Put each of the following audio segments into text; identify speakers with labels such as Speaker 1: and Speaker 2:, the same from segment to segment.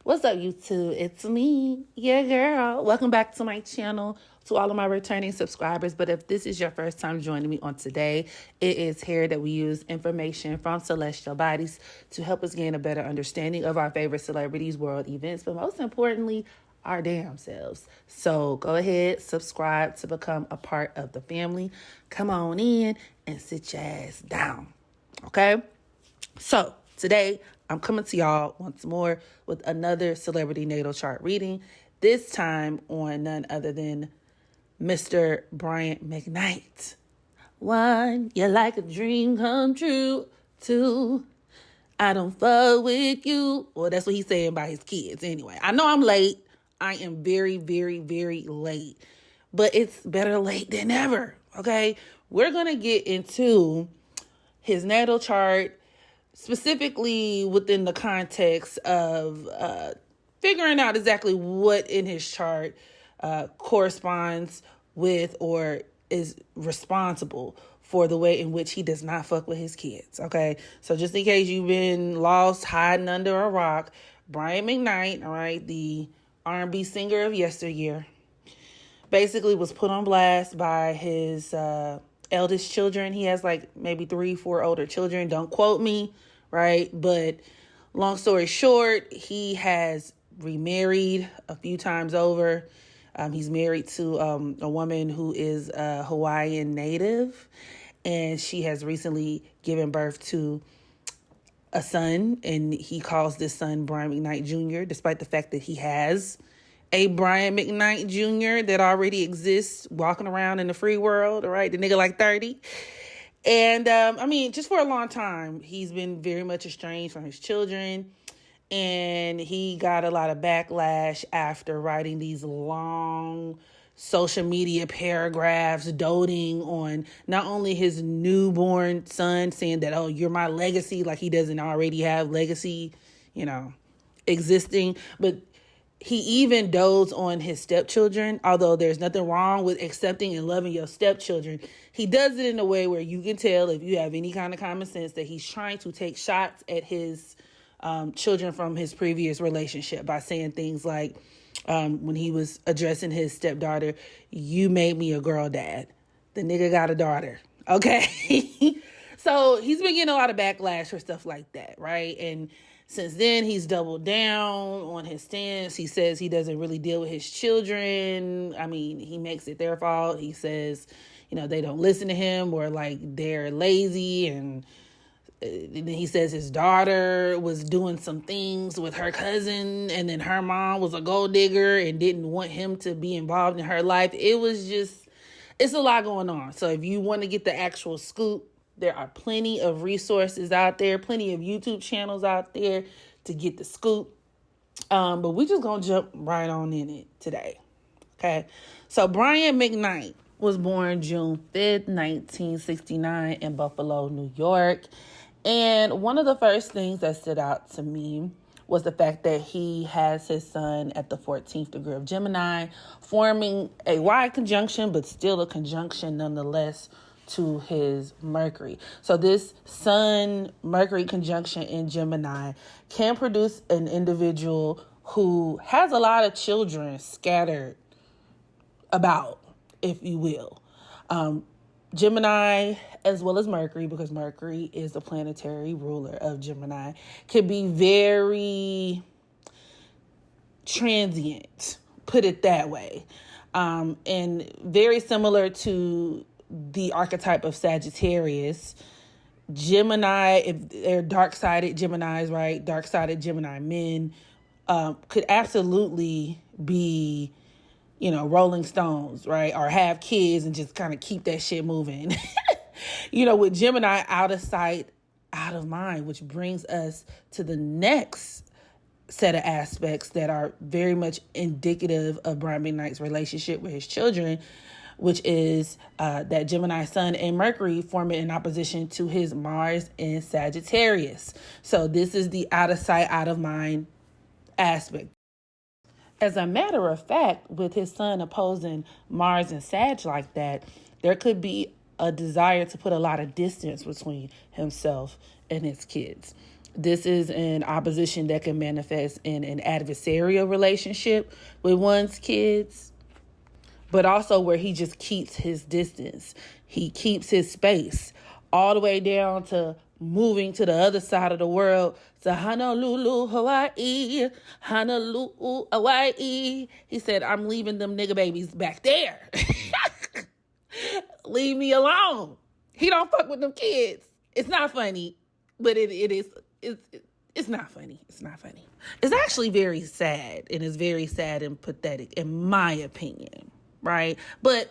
Speaker 1: What's up, YouTube? It's me, your girl. Welcome back to my channel, to all of my returning subscribers. But if this is your first time joining me on today, it is here that we use information from celestial bodies to help us gain a better understanding of our favorite celebrities, world events, but most importantly, our damn selves. So go ahead, subscribe to become a part of the family. Come on in and sit your ass down. Okay? So today I'm coming to y'all once more with another celebrity natal chart reading, this time on none other than Mr. Bryant McKnight. 1, you're like a dream come true. 2, I don't fuck with you. Well, that's what he's saying about his kids anyway. I know I'm late. I am very, very, very late. But it's better late than never, okay? We're going to get into his natal chart, specifically within the context of figuring out exactly what in his chart corresponds with or is responsible for the way in which he does not fuck with his kids, okay? So just in case you've been lost hiding under a rock, Bryant McKnight, all right, the R&B singer of yesteryear, basically was put on blast by his eldest children. He has like maybe 3-4 older children. Don't quote me, right? But long story short, he has remarried a few times over. He's married to a woman who is a Hawaiian native, and she has recently given birth to a son, and he calls this son Brian McKnight Jr., despite the fact that he has a Brian McKnight Jr. that already exists walking around in the free world, all right? The nigga like 30. And, just for a long time, he's been very much estranged from his children. And he got a lot of backlash after writing these long social media paragraphs doting on not only his newborn son, saying that, oh, you're my legacy, like he doesn't already have legacy, existing, but he even dotes on his stepchildren. Although there's nothing wrong with accepting and loving your stepchildren, he does it in a way where you can tell, if you have any kind of common sense, that he's trying to take shots at his children from his previous relationship by saying things like, when he was addressing his stepdaughter, you made me a girl dad. The nigga got a daughter. Okay. So he's been getting a lot of backlash for stuff like that, right? And since then, he's doubled down on his stance. He says he doesn't really deal with his children. I mean, he makes it their fault. He says, they don't listen to him, or like they're lazy. And then he says his daughter was doing some things with her cousin, and then her mom was a gold digger and didn't want him to be involved in her life. It's a lot going on. So if you want to get the actual scoop, there are plenty of resources out there, plenty of YouTube channels out there to get the scoop. But we just going to jump right on in it today. Okay. So Brian McKnight was born June 5th, 1969 in Buffalo, New York. And one of the first things that stood out to me was the fact that he has his sun at the 14th degree of Gemini, forming a wide conjunction, but still a conjunction nonetheless to his Mercury. So this Sun-Mercury conjunction in Gemini can produce an individual who has a lot of children scattered about, if you will. Gemini, as well as Mercury, because Mercury is the planetary ruler of Gemini, can be very transient, put it that way. And very similar to the archetype of Sagittarius, Gemini, if they're dark-sided Geminis, right? Dark-sided Gemini men could absolutely be, Rolling Stones, right? Or have kids and just kind of keep that shit moving. With Gemini, out of sight, out of mind, which brings us to the next set of aspects that are very much indicative of Brian McKnight's relationship with his children, which is that Gemini Sun and Mercury forming in opposition to his Mars in Sagittarius. So this is the out of sight, out of mind aspect. As a matter of fact, with his sun opposing Mars and Sag like that, there could be a desire to put a lot of distance between himself and his kids. This is an opposition that can manifest in an adversarial relationship with one's kids, but also where he just keeps his distance. He keeps his space all the way down to moving to the other side of the world to Honolulu, Hawaii, Honolulu, Hawaii. He said, I'm leaving them nigga babies back there. Leave me alone. He don't fuck with them kids. It's not funny, but it's not funny. It's not funny. It's actually very sad, and it's very sad and pathetic, in my opinion, right? But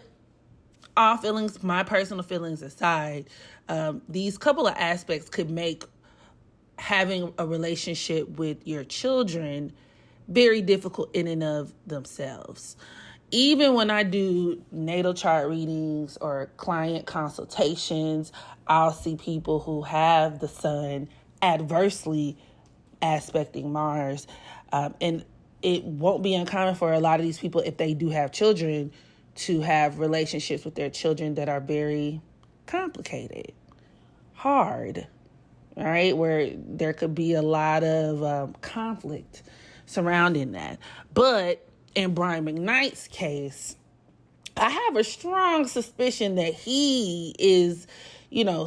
Speaker 1: all feelings, my personal feelings aside, these couple of aspects could make having a relationship with your children very difficult in and of themselves. Even when I do natal chart readings or client consultations, I'll see people who have the sun adversely aspecting Mars. And it won't be uncommon for a lot of these people, if they do have children, to have relationships with their children that are very complicated, hard, all right, where there could be a lot of conflict surrounding that. But in Brian McKnight's case, I have a strong suspicion that he is,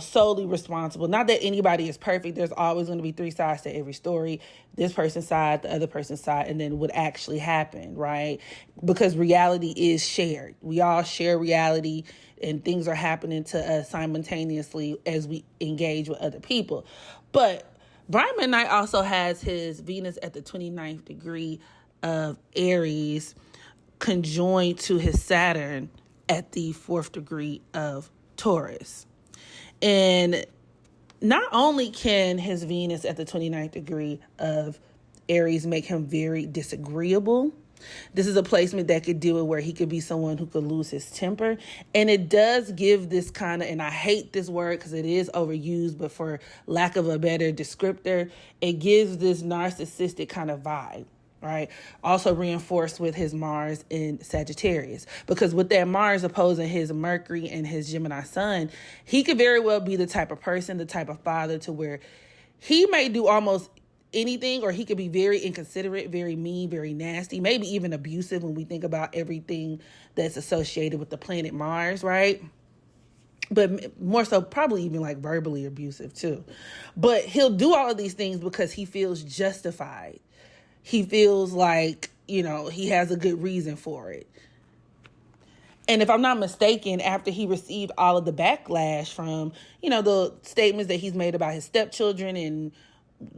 Speaker 1: solely responsible. Not that anybody is perfect. There's always going to be three sides to every story. This person's side, the other person's side, and then what actually happened, right? Because reality is shared. We all share reality, and things are happening to us simultaneously as we engage with other people. But Brian McKnight also has his Venus at the 29th degree of Aries conjoined to his Saturn at the 4th degree of Taurus. And not only can his Venus at the 29th degree of Aries make him very disagreeable, this is a placement that could deal with where he could be someone who could lose his temper. And it does give this kind of, and I hate this word because it is overused, but for lack of a better descriptor, it gives this narcissistic kind of vibe. Right. Also reinforced with his Mars in Sagittarius, because with that Mars opposing his Mercury and his Gemini sun, he could very well be the type of person, the type of father to where he may do almost anything, or he could be very inconsiderate, very mean, very nasty, maybe even abusive when we think about everything that's associated with the planet Mars. Right. But more so probably even like verbally abusive too. But he'll do all of these things because he feels justified. He feels like, he has a good reason for it. And if I'm not mistaken, after he received all of the backlash from, the statements that he's made about his stepchildren and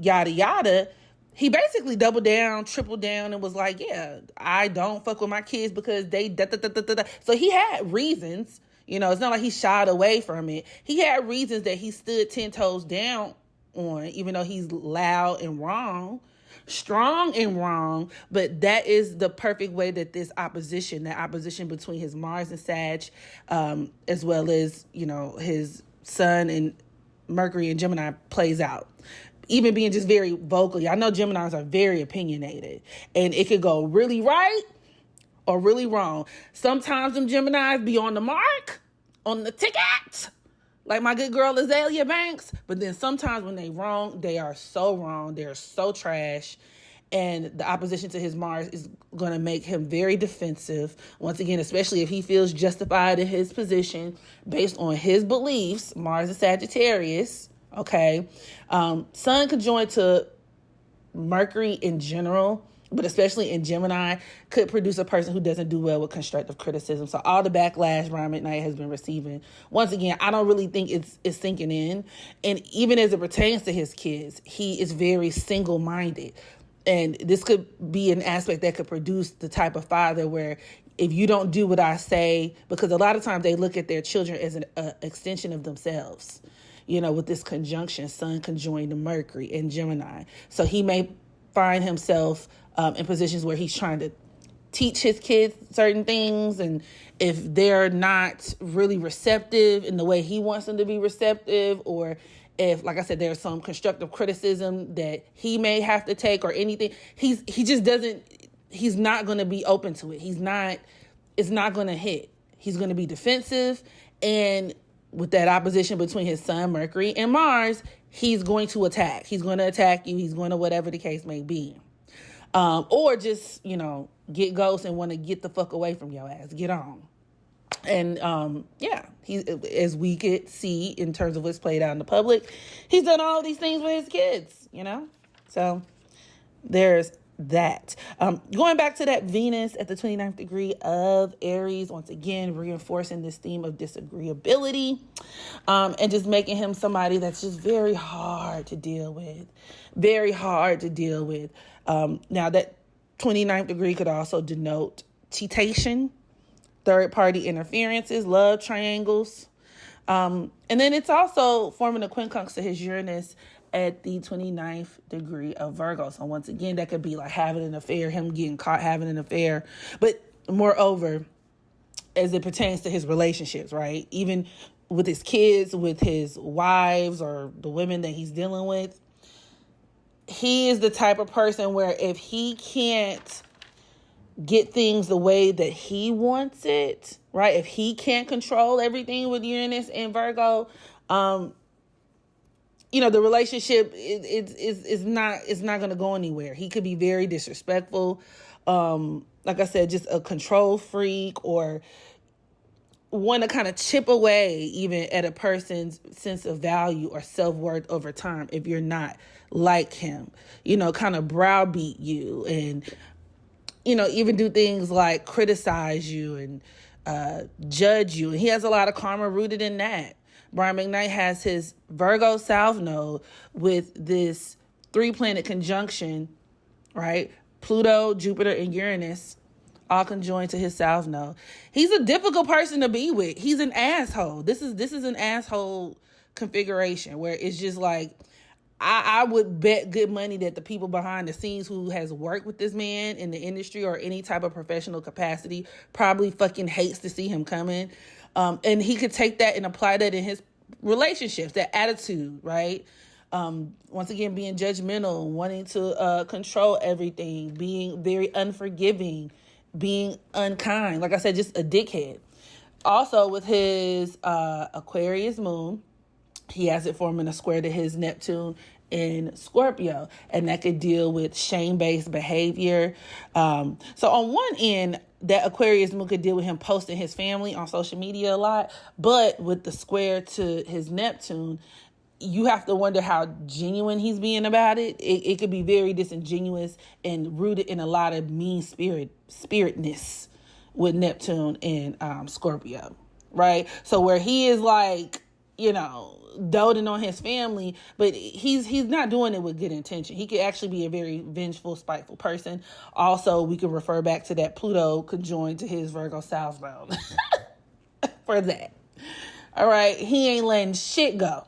Speaker 1: yada, yada, he basically doubled down, tripled down, and was like, yeah, I don't fuck with my kids because they da-da-da-da-da-da. So he had reasons. It's not like he shied away from it. He had reasons that he stood 10 toes down on, even though he's loud and wrong. Strong and wrong, but that is the perfect way that that opposition between his Mars and Sag, as well as, his Sun and Mercury and Gemini plays out. Even being just very vocal. Y'all know Geminis are very opinionated, and it could go really right or really wrong. Sometimes them Geminis be on the mark, on the ticket, like my good girl Azalea Banks. But then sometimes when they wrong, they are so wrong. They're so trash. And the opposition to his Mars is going to make him very defensive. Once again, especially if he feels justified in his position based on his beliefs. Mars is Sagittarius. Okay. Sun conjoined to Mercury in general, but especially in Gemini, could produce a person who doesn't do well with constructive criticism. So all the backlash Brian McKnight has been receiving, once again, I don't really think it's sinking in. And even as it pertains to his kids, he is very single-minded. And this could be an aspect that could produce the type of father where if you don't do what I say, because a lot of times they look at their children as an extension of themselves, with this conjunction, Sun conjoined to Mercury in Gemini. So he may find himself in positions where he's trying to teach his kids certain things, and if they're not really receptive in the way he wants them to be receptive, or if, like I said, there's some constructive criticism that he may have to take or anything, he's not going to be open to it. It's not going to hit. He's going to be defensive, and with that opposition between his Sun, Mercury, and Mars, he's going to attack. He's going to attack you. He's going to whatever the case may be. Or just, get ghost and want to get the fuck away from your ass. Get on. And, he, as we could see in terms of what's played out in the public, he's done all these things with his kids, So there's that. Going back to that Venus at the 29th degree of Aries, once again, reinforcing this theme of disagreeability, and just making him somebody that's just very hard to deal with. Very hard to deal with. Now that 29th degree could also denote cheatation, third-party interferences, love triangles. And then it's also forming a quincunx to his Uranus at the 29th degree of Virgo. So once again, that could be like having an affair, him getting caught having an affair. But moreover, as it pertains to his relationships, right? Even with his kids, with his wives, or the women that he's dealing with, he is the type of person where if he can't get things the way that he wants it, right? If he can't control everything with Uranus and Virgo, the relationship is not going to go anywhere. He could be very disrespectful. Like I said, just a control freak, or want to kind of chip away even at a person's sense of value or self-worth over time if you're not like him, kind of browbeat you and, even do things like criticize you and judge you. And he has a lot of karma rooted in that. Brian McKnight has his Virgo South Node with this 3-planet conjunction, right? Pluto, Jupiter, and Uranus all conjoined to his South Node. He's a difficult person to be with. He's an asshole. This is an asshole configuration where it's just like, I would bet good money that the people behind the scenes who has worked with this man in the industry or any type of professional capacity probably fucking hates to see him coming. And he could take that and apply that in his relationships, that attitude, right? Once again, being judgmental, wanting to control everything, being very unforgiving, being unkind. Like I said, just a dickhead. Also, with his Aquarius moon, he has it forming a square to his Neptune in Scorpio, and that could deal with shame-based behavior. So on one end, that Aquarius moon could deal with him posting his family on social media a lot, but with the square to his Neptune, you have to wonder how genuine he's being about it. It could be very disingenuous and rooted in a lot of mean spiritness with Neptune and Scorpio, right? So where he is like, doting on his family, but he's not doing it with good intention. He could actually be a very vengeful, spiteful person. Also, we can refer back to that Pluto conjoined to his Virgo South Node for that. All right, he ain't letting shit go.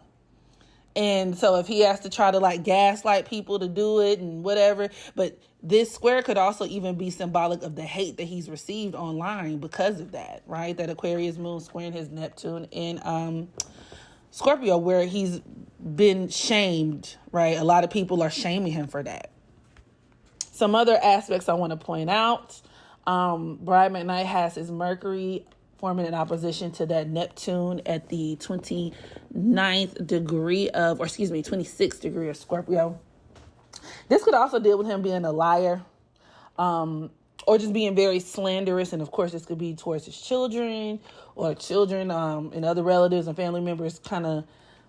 Speaker 1: And so if he has to try to like gaslight people to do it and whatever, but this square could also even be symbolic of the hate that he's received online because of that, right? That Aquarius moon squaring his Neptune in Scorpio, where he's been shamed, right? A lot of people are shaming him for that. Some other aspects I want to point out. Brian McKnight has his Mercury forming an opposition to that Neptune at the 26th degree of Scorpio. This could also deal with him being a liar, or just being very slanderous. And of course, this could be towards his children or children and other relatives and family members, kind of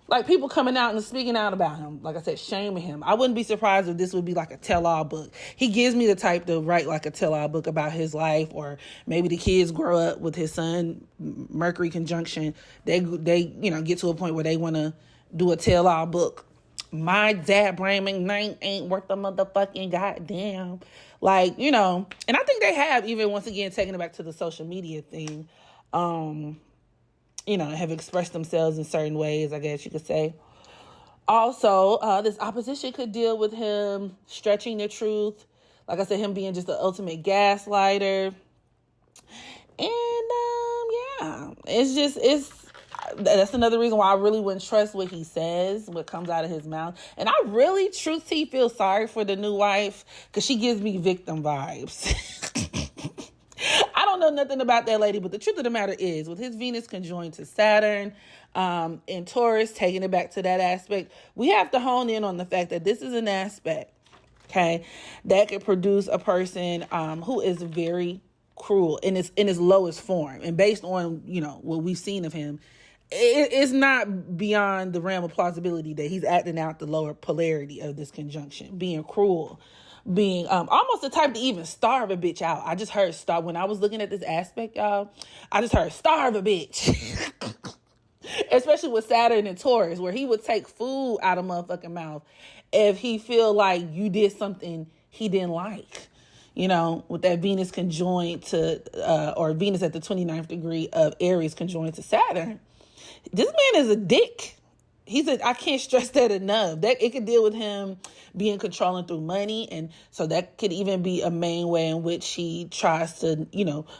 Speaker 1: like people coming out and speaking out about him. Like I said, shaming him. I wouldn't be surprised if this would be like a tell-all book. He gives me the type to write like a tell-all book about his life, or maybe the kids grow up with his son, Mercury conjunction. They get to a point where they want to do a tell-all book. My dad, Brian McKnight, ain't worth a motherfucking goddamn. And I think they have, even once again, taking it back to the social media thing, have expressed themselves in certain ways, I guess you could say. Also, this opposition could deal with him stretching the truth. Like I said, him being just the ultimate gaslighter. And, that's another reason why I really wouldn't trust what he says, what comes out of his mouth. And I really, truthfully, feel sorry for the new wife, because she gives me victim vibes. I don't know nothing about that lady, but the truth of the matter is, with his Venus conjoined to Saturn, in Taurus, taking it back to that aspect, we have to hone in on the fact that this is an aspect, okay, that could produce a person who is very cruel in its lowest form. And based on, what we've seen of him, it's not beyond the realm of plausibility that he's acting out the lower polarity of this conjunction, being cruel, being almost the type to even starve a bitch out. I just heard starve when I was looking at this aspect, y'all. I just heard starve a bitch. Especially with Saturn and Taurus, where he would take food out of motherfucking mouth if he feel like you did something he didn't like. With that Venus conjoined to, or Venus at the 29th degree of Aries conjoined to Saturn. This man is a dick. I can't stress that enough. That it could deal with him being controlling through money. And so that could even be a main way in which he tries to,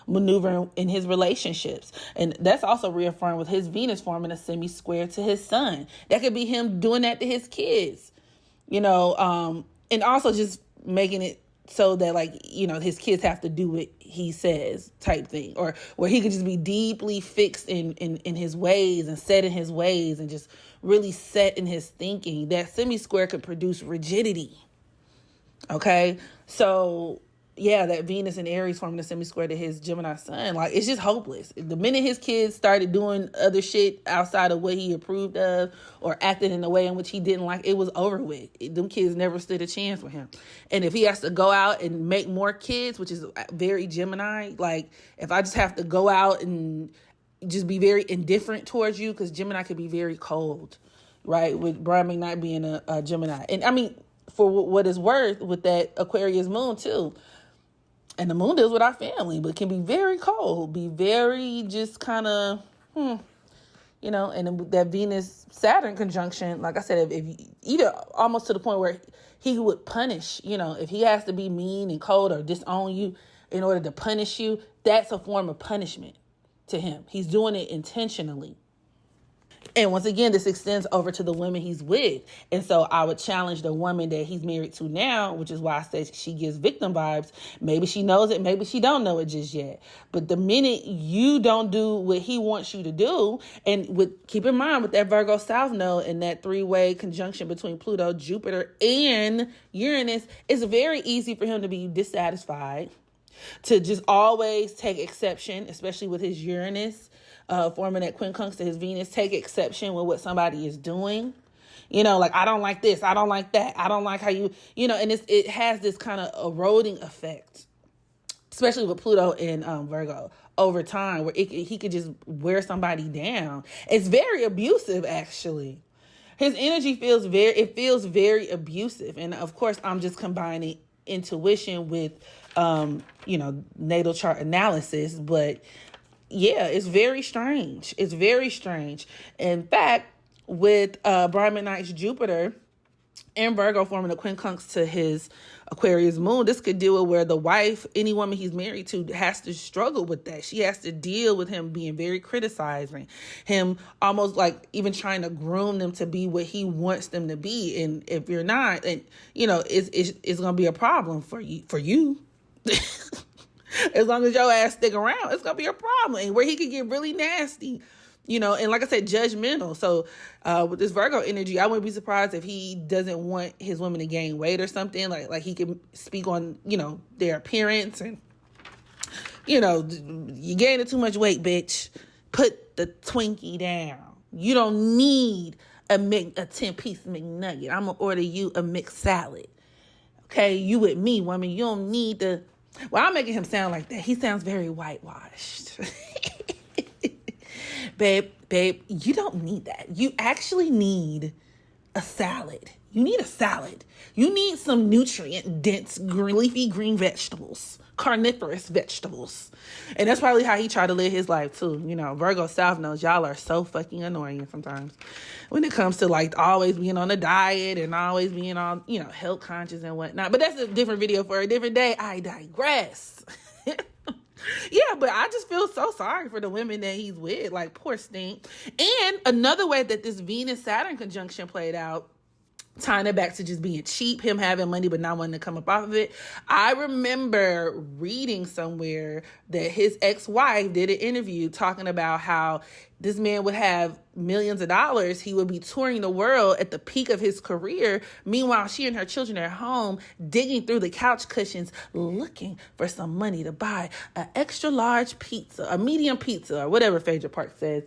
Speaker 1: maneuver in his relationships. And that's also reaffirmed with his Venus forming a semi-square to his sun. That could be him doing that to his kids, and also just making it so that his kids have to do what he says type thing, or where he could just be deeply fixed in his ways and set in his ways and just really set in his thinking. That semi-square could produce rigidity. Okay. So yeah, that Venus and Aries forming a semi-square to his Gemini sun, it's just hopeless. The minute his kids started doing other shit outside of what he approved of or acted in a way in which he didn't like, it was over with. Them kids never stood a chance with him. And if he has to go out and make more kids, which is very Gemini, if I just have to go out and just be very indifferent towards you, because Gemini could be very cold, right? With Brian McKnight being a Gemini. And I mean, for what it's worth, with that Aquarius moon too, and the moon deals with our family, but can be very cold, be very just kind of, and that Venus-Saturn conjunction, like I said, if either almost to the point where he would punish, if he has to be mean and cold or disown you in order to punish you, that's a form of punishment to him. He's doing it intentionally. And once again, this extends over to the women he's with. And so I would challenge the woman that he's married to now, which is why I say she gives victim vibes. Maybe she knows it. Maybe she don't know it just yet. But the minute you don't do what he wants you to do, and keep in mind with that Virgo South node and that three-way conjunction between Pluto, Jupiter, and Uranus, it's very easy for him to be dissatisfied, to just always take exception, especially with his Uranus forming that quincunx to his Venus, take exception with what somebody is doing. I don't like this, I don't like that, I don't like how you, and it has this kind of eroding effect, especially with Pluto in Virgo over time, where he could just wear somebody down. It's very abusive, actually. His energy feels very abusive. And of course, I'm just combining intuition with, natal chart analysis, but yeah, it's very strange. It's very strange. In fact, with Brian McKnight's Jupiter and Virgo forming a quincunx to his Aquarius moon, this could deal with where the wife, any woman he's married to, has to struggle with that. She has to deal with him being very criticizing, him almost even trying to groom them to be what he wants them to be. And if you're not, and it's going to be a problem for you. As long as your ass stick around, it's going to be a problem. And where he could get really nasty, and like I said, judgmental. So with this Virgo energy, I wouldn't be surprised if he doesn't want his women to gain weight or something. Like he can speak on, their appearance and, you gaining too much weight, bitch. Put the Twinkie down. You don't need a 10-piece McNugget. I'm going to order you a mixed salad. Okay, you with me, woman. You don't need the... Well, I'm making him sound like that. He sounds very whitewashed. Babe, you don't need that. You actually need a salad. You need a salad. You need some nutrient-dense, leafy green vegetables, carnivorous vegetables. And that's probably how he tried to live his life, too. Virgo South knows y'all are so fucking annoying sometimes when it comes to, always being on a diet and always being on, health conscious and whatnot. But that's a different video for a different day. I digress. Yeah, but I just feel so sorry for the women that he's with. Poor stink. And another way that this Venus-Saturn conjunction played out tying it back to just being cheap, him having money but not wanting to come up off of it. I remember reading somewhere that his ex-wife did an interview talking about how this man would have millions of dollars. He would be touring the world at the peak of his career. Meanwhile, she and her children are at home digging through the couch cushions looking for some money to buy an extra large pizza, a medium pizza, or whatever Phaedra Park says.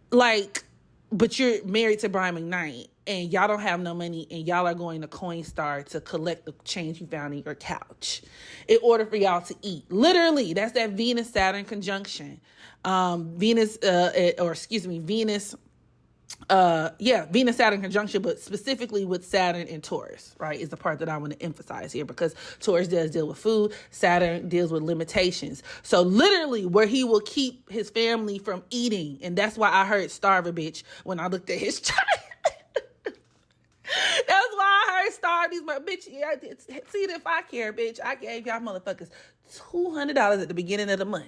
Speaker 1: Like, but you're married to Brian McKnight and y'all don't have no money and y'all are going to Coinstar to collect the change you found in your couch in order for y'all to eat. Literally, that's that Venus-Saturn conjunction. Venus-Saturn conjunction, but specifically with Saturn and Taurus, right, is the part that I want to emphasize here, because Taurus does deal with food, Saturn deals with limitations. So literally where he will keep his family from eating, and that's why I heard starve a bitch when I looked at his chart. That's why I heard starve these bitch. Yeah, see, if I care, bitch, I gave y'all motherfuckers $200 at the beginning of the month.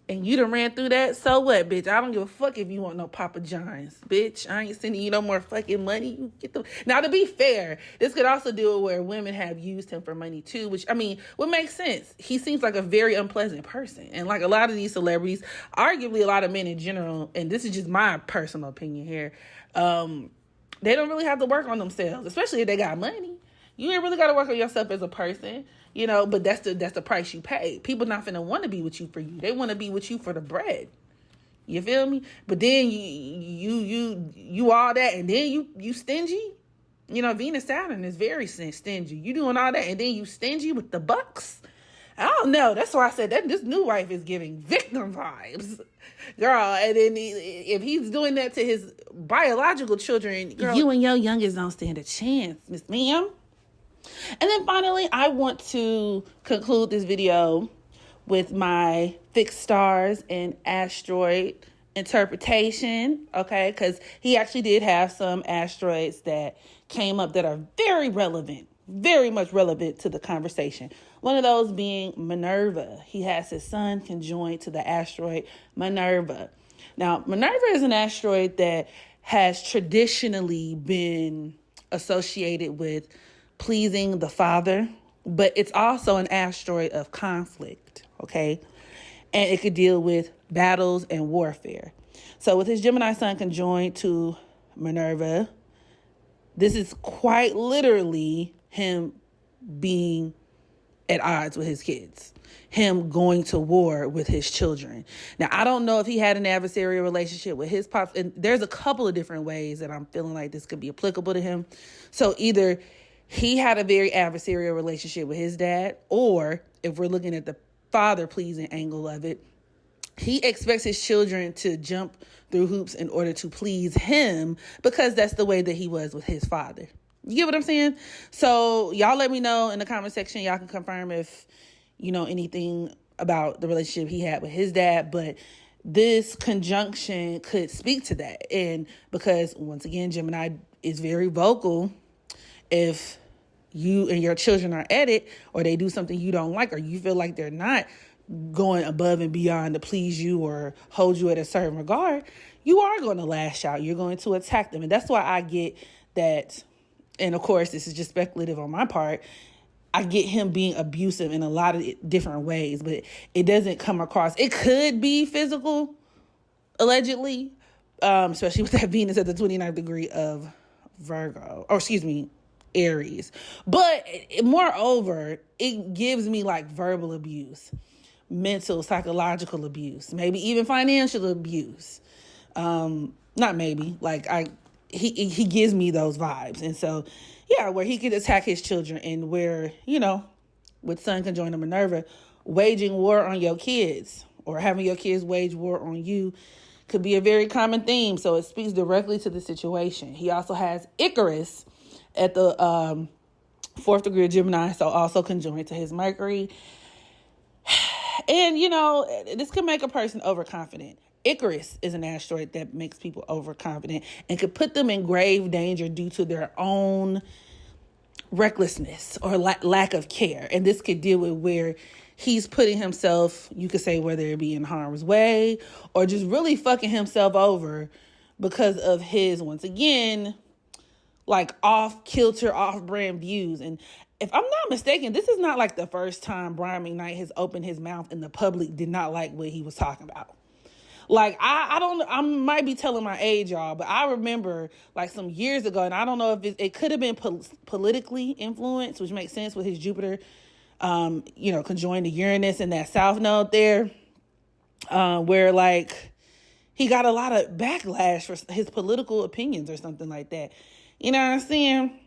Speaker 1: And you done ran through that, so what, bitch? I don't give a fuck if you want no Papa John's, bitch. I ain't sending you no more fucking money. You get the. Now, to be fair, this could also deal with where women have used him for money too, which, I mean, would make sense. He seems like a very unpleasant person. And like a lot of these celebrities, arguably a lot of men in general, and this is just my personal opinion here, they don't really have to work on themselves, especially if they got money. You ain't really got to work on yourself as a person, you know, but that's the price you pay. People not finna want to be with you for you. They want to be with you for the bread. You feel me? But then you all that, and then you stingy. You know, Venus Saturn is very stingy. You doing all that, and then you stingy with the bucks. I don't know. That's why I said that this new wife is giving victim vibes, girl. And then if he's doing that to his biological children, girl, you and your youngest don't stand a chance, Miss Ma'am. And then finally, I want to conclude this video with my fixed stars and asteroid interpretation, okay? Because he actually did have some asteroids that came up that are very relevant, very much relevant to the conversation. One of those being Minerva. He has his sun conjoined to the asteroid Minerva. Now, Minerva is an asteroid that has traditionally been associated with pleasing the father, but it's also an asteroid of conflict, okay? And it could deal with battles and warfare. So with his Gemini sun conjoined to Minerva, this is quite literally him being at odds with his kids, him going to war with his children. Now, I don't know if he had an adversarial relationship with his pops, and there's a couple of different ways that I'm feeling like this could be applicable to him. So either he had a very adversarial relationship with his dad, or if we're looking at the father-pleasing angle of it, he expects his children to jump through hoops in order to please him because that's the way that he was with his father. You get what I'm saying? So y'all let me know in the comment section. Y'all can confirm if you know anything about the relationship he had with his dad, but this conjunction could speak to that. And because, once again, Gemini is very vocal. If you and your children are at it, or they do something you don't like, or you feel like they're not going above and beyond to please you or hold you at a certain regard, you are going to lash out. You're going to attack them. And that's why I get that. And of course, this is just speculative on my part. I get him being abusive in a lot of different ways, but it doesn't come across. It could be physical, allegedly, especially with that Venus at the 29th degree of Aries. But moreover, it gives me like verbal abuse, mental, psychological abuse, maybe even financial abuse. Not maybe, like he gives me those vibes. And so, yeah, where he could attack his children, and where, you know, with Sun conjoined to Minerva, waging war on your kids or having your kids wage war on you could be a very common theme. So it speaks directly to the situation. He also has Icarus at the fourth degree of Gemini, so also conjoined to his Mercury. And, you know, this could make a person overconfident. Icarus is an asteroid that makes people overconfident and could put them in grave danger due to their own recklessness or lack of care. And this could deal with where he's putting himself, you could say, whether it be in harm's way or just really fucking himself over because of his, once again, like off kilter, off brand views. And if I'm not mistaken, this is not like the first time Brian McKnight has opened his mouth and the public did not like what he was talking about. Like, I might be telling my age, y'all, but I remember like some years ago, and I don't know if it could have been politically influenced, which makes sense with his Jupiter, conjoined to Uranus and that South Node there, where like he got a lot of backlash for his political opinions or something like that. You know what I'm saying?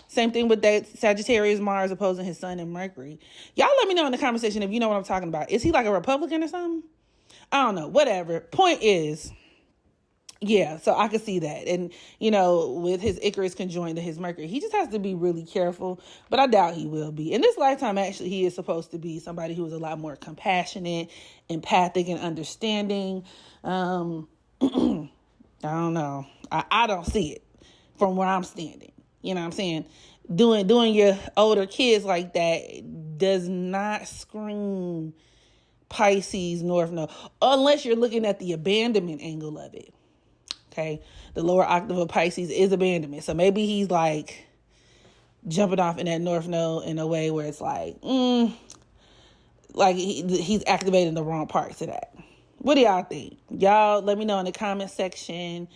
Speaker 1: Same thing with that Sagittarius Mars opposing his Sun and Mercury. Y'all let me know in the comment section if you know what I'm talking about. Is he like a Republican or something? I don't know. Whatever. Point is, yeah, so I could see that. And, with his Icarus conjoined to his Mercury, he just has to be really careful, but I doubt he will be. In this lifetime, actually, he is supposed to be somebody who is a lot more compassionate, empathic, and understanding. I don't know. I don't see it from where I'm standing. You know what I'm saying? Doing your older kids like that does not scream Pisces North Node, unless you're looking at the abandonment angle of it. Okay, the lower octave of Pisces is abandonment, so maybe he's like jumping off in that North Node in a way where it's like, he's activating the wrong parts of that. What do y'all think? Y'all let me know in the comment section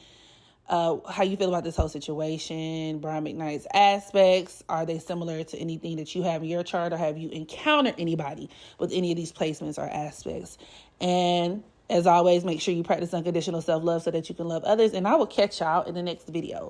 Speaker 1: how you feel about this whole situation. Brian McKnight's aspects, are they similar to anything that you have in your chart, or have you encountered anybody with any of these placements or aspects? And as always, make sure you practice unconditional self-love so that you can love others, and I will catch y'all in the next video.